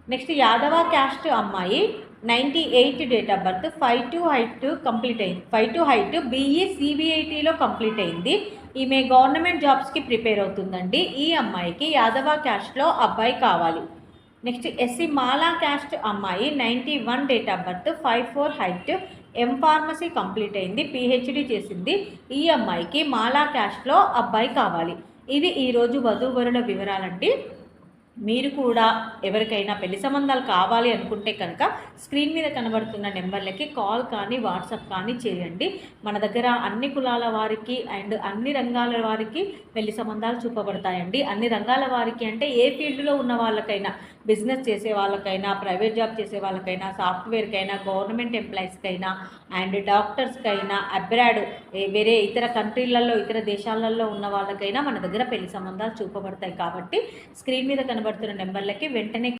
Next Yadava caste అమ్మాయి 98 date of birth, 5'2" height complete అయింది. 5'2" height, BE సిబిఐటీలో complete అయింది. ఈమె గవర్నమెంట్ జాబ్స్కి ప్రిపేర్ అవుతుందండి. ఈ అమ్మాయికి యాదవ క్యాస్ట్లో అబ్బాయి కావాలి. నెక్స్ట్ ఎస్సీ మాలా క్యాస్ట్ అమ్మాయి 91 date of birth, 5'4" height, pharmacy complete అయింది, పిహెచ్డి చేసింది. ఈ అమ్మాయికి మాలా క్యాస్ట్లో అబ్బాయి కావాలి. ఇవి ఈరోజు వధూవరుల వివరాలండి. మీరు కూడా ఎవరికైనా పెళ్లి సంబంధాలు కావాలి అనుకుంటే కనుక స్క్రీన్ మీద కనబడుతున్న నెంబర్లకి కాల్ కానీ వాట్సాప్ కానీ చేయండి. మన దగ్గర అన్ని కులాల వారికి అండ్ అన్ని రంగాల వారికి పెళ్లి సంబంధాలు చూపబడతాయండి. అన్ని రంగాల వారికి అంటే ఏ ఫీల్డ్లో ఉన్న వాళ్ళకైనా, బిజినెస్ చేసే వాళ్ళకైనా, ప్రైవేట్ జాబ్ చేసే వాళ్ళకైనా, సాఫ్ట్వేర్కైనా, గవర్నమెంట్ ఎంప్లాయీస్కైనా అండ్ డాక్టర్స్కైనా, అబ్రాడ్ వేరే ఇతర కంట్రీలలో, ఇతర దేశాలలో ఉన్న వాళ్ళకైనా మన దగ్గర పెళ్లి సంబంధాలు చూపబడతాయి. కాబట్టి స్క్రీన్ మీద కనబడుతున్న నెంబర్లకి వెంటనే